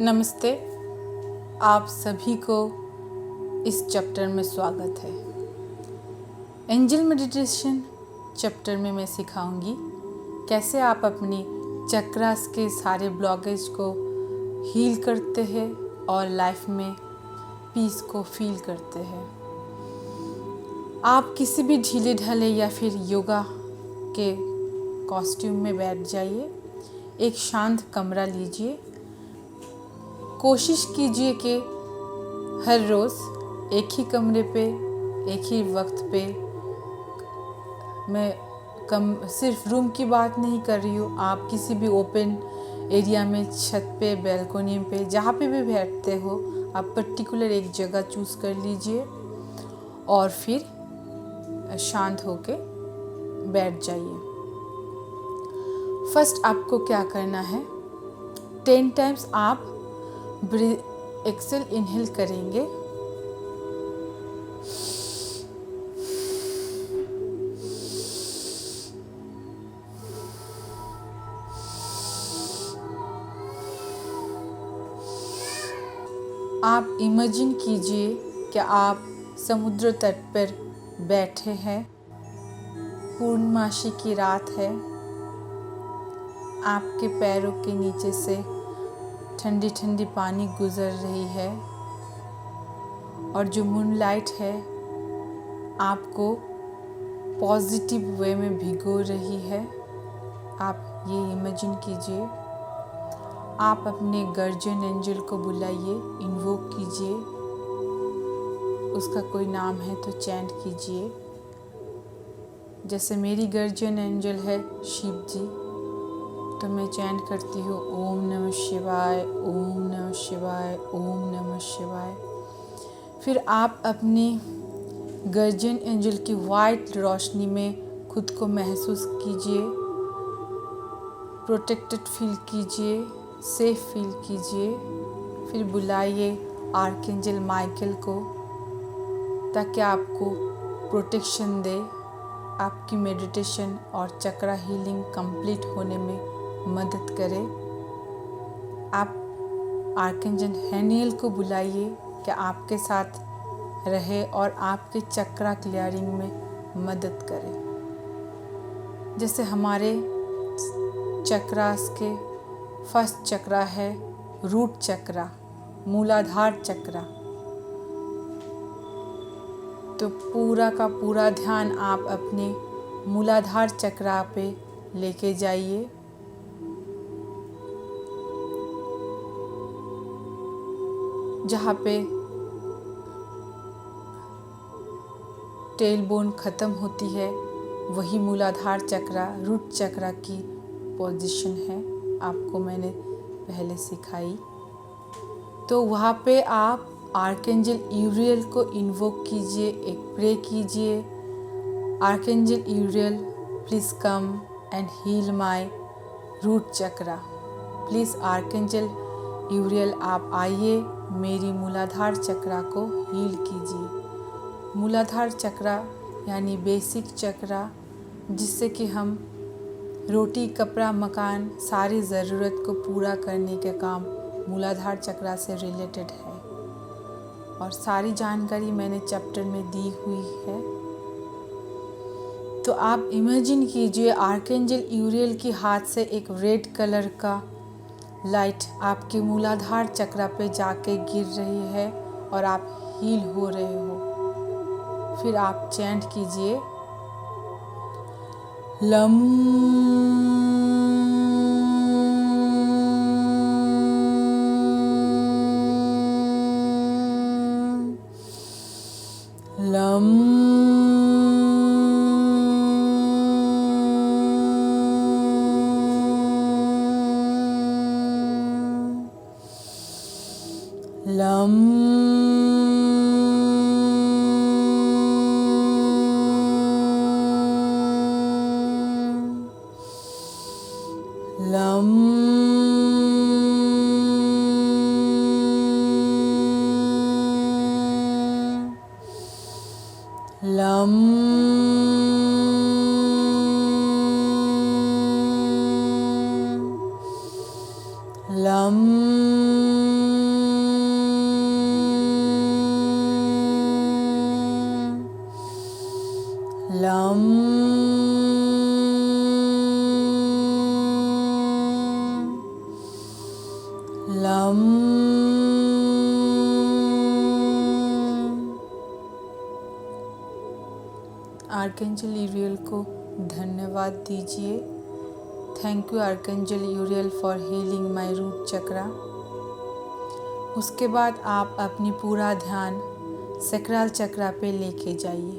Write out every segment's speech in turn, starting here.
नमस्ते। आप सभी को इस चैप्टर में स्वागत है। एंजल मेडिटेशन चैप्टर में मैं सिखाऊंगी कैसे आप अपनी चक्रास के सारे ब्लॉकेज को हील करते हैं और लाइफ में पीस को फील करते हैं। आप किसी भी ढीले ढाले या फिर योगा के कॉस्ट्यूम में बैठ जाइए। एक शांत कमरा लीजिए। कोशिश कीजिए कि हर रोज़ एक ही कमरे पे एक ही वक्त पे, मैं सिर्फ रूम की बात नहीं कर रही हूँ, आप किसी भी ओपन एरिया में, छत पे, बैल्कोनी पे, जहाँ पे भी बैठते हो, आप पर्टिकुलर एक जगह चूज़ कर लीजिए और फिर शांत होके बैठ जाइए। फर्स्ट आपको क्या करना है, 10 टाइम्स आप एक्सेल इनहेल करेंगे। आप इमेजिन कीजिए कि आप समुद्र तट पर बैठे हैं। पूर्णमासी की रात है। आपके पैरों के नीचे से ठंडी ठंडी पानी गुजर रही है और जो मूनलाइट है आपको पॉजिटिव वे में भिगो रही है। आप ये इमेजिन कीजिए। आप अपने गार्जियन एंजल को बुलाइए, इन्वोक कीजिए। उसका कोई नाम है तो चैंट कीजिए। जैसे मेरी गार्जियन एंजल है शिव जी, तो मैं चैंट करती हूँ ओम नमः शिवाय, ओम नमः शिवाय, ओम नमः शिवाय। फिर आप अपनी गार्जियन एंजल की वाइट रोशनी में खुद को महसूस कीजिए, प्रोटेक्टेड फील कीजिए, सेफ फील कीजिए। फिर बुलाइए आर्कएंजल माइकल को ताकि आपको प्रोटेक्शन दे, आपकी मेडिटेशन और चक्रा हीलिंग कंप्लीट होने में मदद करे। आप आर्कएंजल हैनियल को बुलाइए कि आपके साथ रहे और आपके चक्रा क्लियरिंग में मदद करे। जैसे हमारे चक्रास के फर्स्ट चक्रा है रूट चक्रा, मूलाधार चक्रा, तो पूरा का पूरा ध्यान आप अपने मूलाधार चक्रा पे लेके जाइए। जहाँ पे टेल बोन ख़त्म होती है वही मूलाधार चक्रा, रूट चक्रा की पोजीशन है, आपको मैंने पहले सिखाई। तो वहाँ पे आप आर्कएंजल यूरियल को इन्वोक कीजिए, एक प्रे कीजिए। Archangel Uriel please come and heal my root chakra. Please archangel Uriel आप आइए, मेरी मूलाधार चक्रा को हील कीजिए। मूलाधार चक्रा यानी बेसिक चक्रा, जिससे कि हम रोटी, कपड़ा, मकान, सारी ज़रूरत को पूरा करने के काम मूलाधार चक्रा से रिलेटेड है। और सारी जानकारी मैंने चैप्टर में दी हुई है। तो आप इमेजिन कीजिए आर्कएंजल यूरियल की हाथ से एक रेड कलर का लाइट आपके मूलाधार चक्रा पे जाके गिर रही है और आप हील हो रहे हो। फिर आप चैंट कीजिए लम लम लम लम लम लम lam lam आर्कएंजल यूरियल को धन्यवाद दीजिए। Thank you archangel Uriel for healing my root chakra. उसके बाद आप अपनी पूरा ध्यान सैक्रल चक्रा पे लेके जाइए।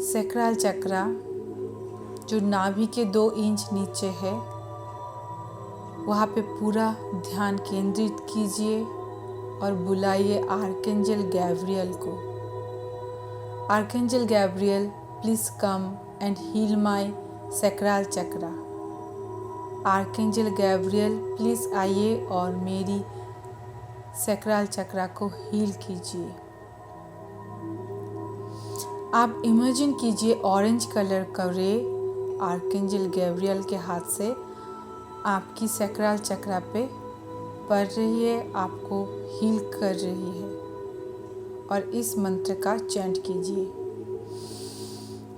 सैक्रल चक्रा जो नाभि के 2 इंच नीचे है, वहाँ पे पूरा ध्यान केंद्रित कीजिए और बुलाइए आर्कएंजल गैब्रियल को। Archangel Gabriel, please come and heal my sacral chakra. Archangel Gabriel, please आइए और मेरी सैक्रल चक्रा को हील कीजिए। आप इमेजिन कीजिए ऑरेंज कलर का रे आर्कएंजल गैब्रियल के हाथ से आपकी सैक्रल चक्रा पे पड़ रही है, आपको हील कर रही है। और इस मंत्र का चैंट कीजिए,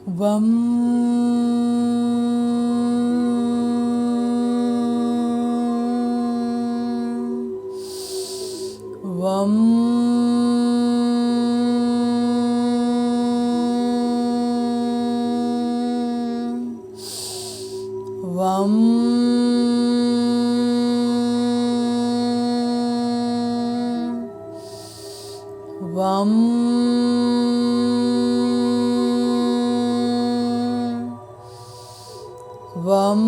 वम वम वम वम वम।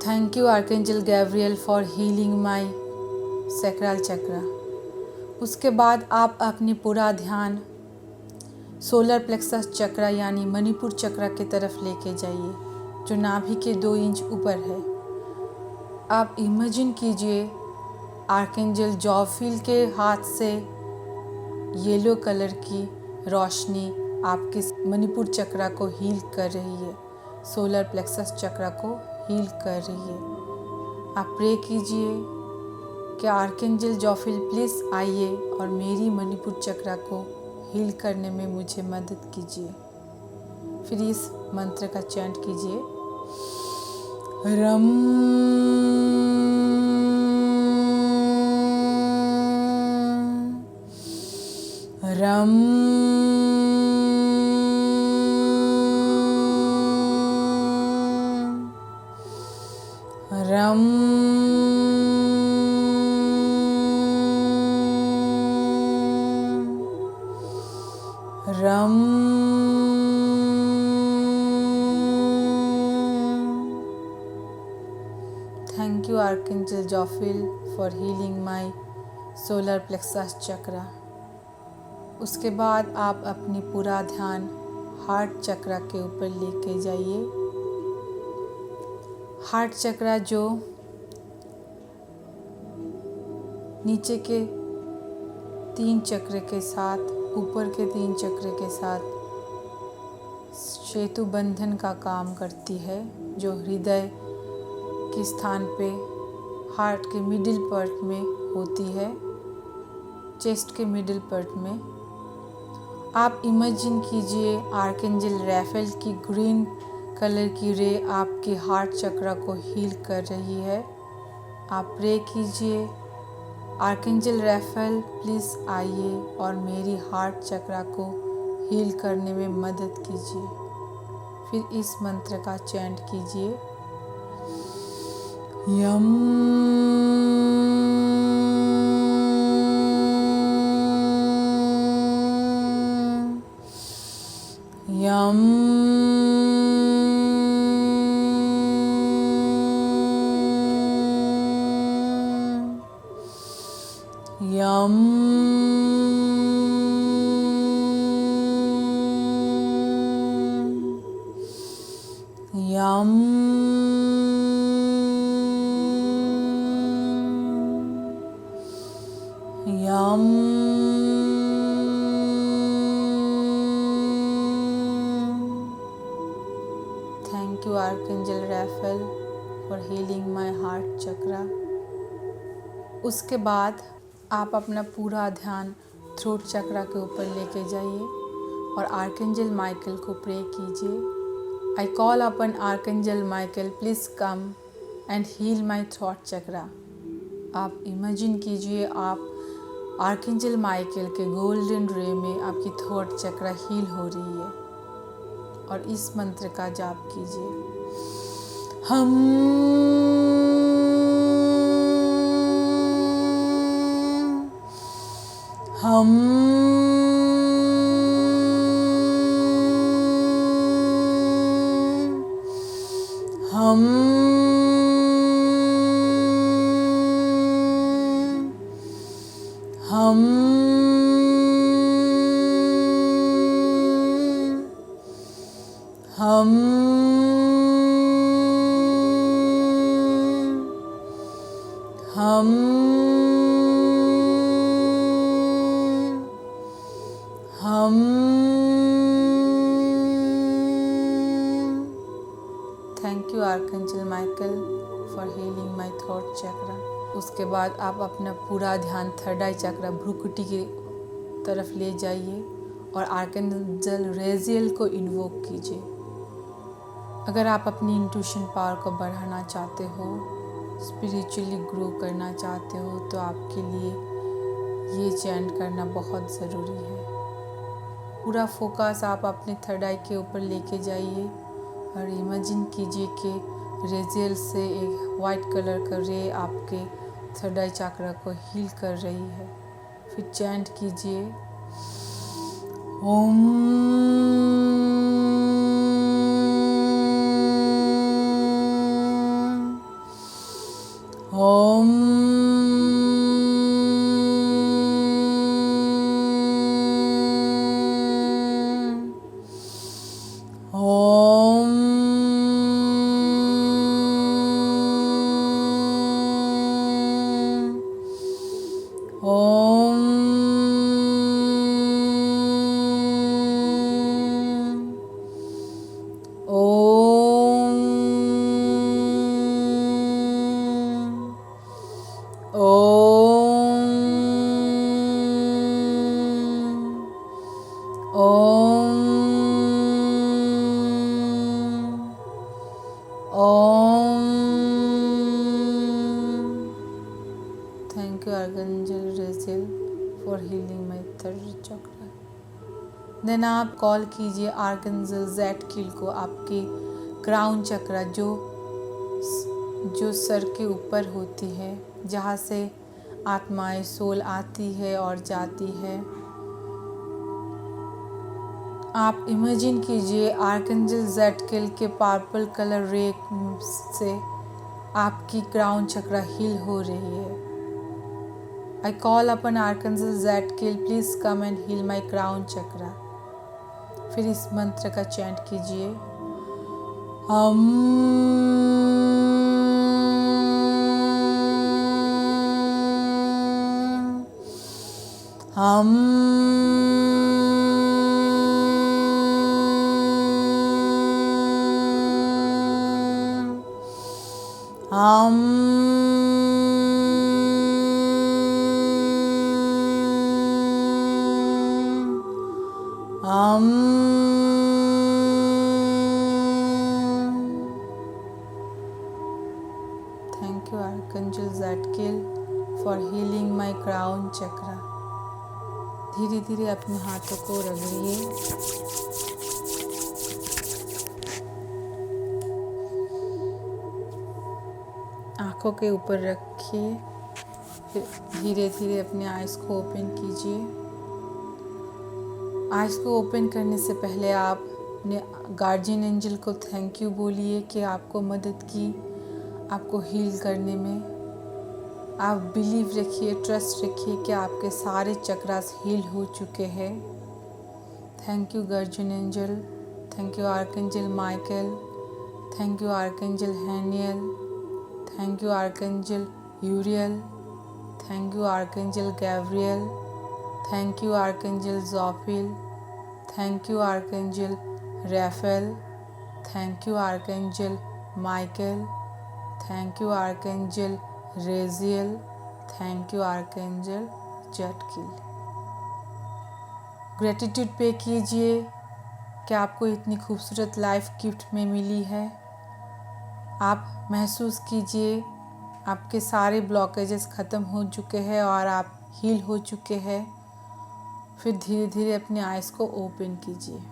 Thank you archangel Gabriel for healing my sacral chakra. उसके बाद आप अपनी पूरा ध्यान सोलर प्लेक्सस चक्रा यानी मणिपुर चक्रा की तरफ लेके जाइए, जो नाभि के 2 इंच ऊपर है। आप इमेजिन कीजिए आर्कएंजल जॉफिल के हाथ से येलो कलर की रोशनी आपके मणिपुर चक्रा को हील कर रही है, सोलर प्लेक्सस चक्रा को हील कर रही है। आप प्रे कीजिए कि आर्कएंजल जॉफिल प्लीज़ आइए और मेरी मणिपुर चक्रा को हील करने में मुझे मदद कीजिए। फिर इस मंत्र का चैंट कीजिए, रम रम रम रम thank you archangel Jophiel for healing my solar plexus chakra. उसके बाद आप अपनी पूरा ध्यान हार्ट चक्रा के ऊपर लेके जाइए। हार्ट चक्रा जो नीचे के 3 चक्र के साथ, ऊपर के 3 चक्र के साथ सेतु बंधन का काम करती है, जो हृदय के स्थान पे हार्ट के मिडिल पार्ट में होती है, चेस्ट के मिडिल पार्ट में। आप इमेजिन कीजिए आर्कएंजल रैफेल की ग्रीन कलर की रे आपके हार्ट चक्रा को हील कर रही है। आप प्रे कीजिए, आर्कएंजल रैफेल प्लीज़ आइए और मेरी हार्ट चक्रा को हील करने में मदद कीजिए। फिर इस मंत्र का चैंट कीजिए, यम यम यम यम यम हम thank you archangel Raphael for healing my heart chakra. उसके बाद आप अपना पूरा ध्यान थ्रोट चक्रा के ऊपर लेके जाइए और आर्कएंजल माइकल को प्रे कीजिए। I call upon archangel Michael, please come and heal my throat chakra. आप इमेजिन कीजिए आप आर्कएंजल माइकल के गोल्डन रे में आपकी थ्रोट चक्रा हील हो रही है और इस मंत्र का जाप कीजिए। हम हम हम हम हम हम हम thank you archangel Michael for healing my throat chakra. उसके बाद आप अपना पूरा ध्यान थर्ड आई चक्रा भ्रुकुटी की तरफ ले जाइए और आर्कएंजल रेजियल को इन्वोक कीजिए। अगर आप अपनी इंट्यूशन पावर को बढ़ाना चाहते हो, स्पिरिचुअली ग्रो करना चाहते हो, तो आपके लिए ये चैंट करना बहुत ज़रूरी है। पूरा फोकस आप अपने थर्ड आई के ऊपर लेके जाइए और इमेजिन कीजिए कि रेजियल से एक वाइट कलर का रे आपके थर्ड आई चक्रा को हील कर रही है। फिर चैंट कीजिए ओम ओम ओम ओम thank you archangel Raziel for healing my third chakra. Then आप कॉल कीजिए आर्कएंजल ज़ैटकिल को, आपके क्राउन चक्रा जो सर के ऊपर होती है, जहाँ से आत्माएं सोल आती है और जाती है। आप इमेजिन कीजिए आर्कएंजल ज़ैटकिल के पर्पल कलर रे से आपकी क्राउन चक्रा हील हो रही है। I call upon Archangel Zadkiel, please come and heal my crown chakra। फिर इस मंत्र का चैंट कीजिए हम हम thank you archangel Zadkiel for healing my crown chakra. धीरे धीरे अपने हाथों को रगड़िए। आँखों के ऊपर रखिए। फिर धीरे धीरे अपने आइज़ को ओपन कीजिए। आइज़ को ओपन करने से पहले आप अपने गार्जियन एंजल को थैंक यू बोलिए कि आपको मदद की, आपको हील करने में। आप बिलीव रखिए, ट्रस्ट रखिए कि आपके सारे चक्रास हील हो चुके हैं। Thank you guardian angel, thank you archangel Michael, thank you archangel Haniel, thank you archangel Uriel, thank you archangel Gabriel, thank you archangel Jophiel, thank you archangel Raphael, thank you archangel Michael, thank you archangel Raziel, thank you archangel Zadkiel. Gratitude pay कीजिए कि आपको इतनी खूबसूरत life gift में मिली है। आप महसूस कीजिए आपके सारे ब्लॉकेजेस ख़त्म हो चुके हैं और आप हील हो चुके हैं। फिर धीरे धीरे अपने आइज़ को ओपन कीजिए।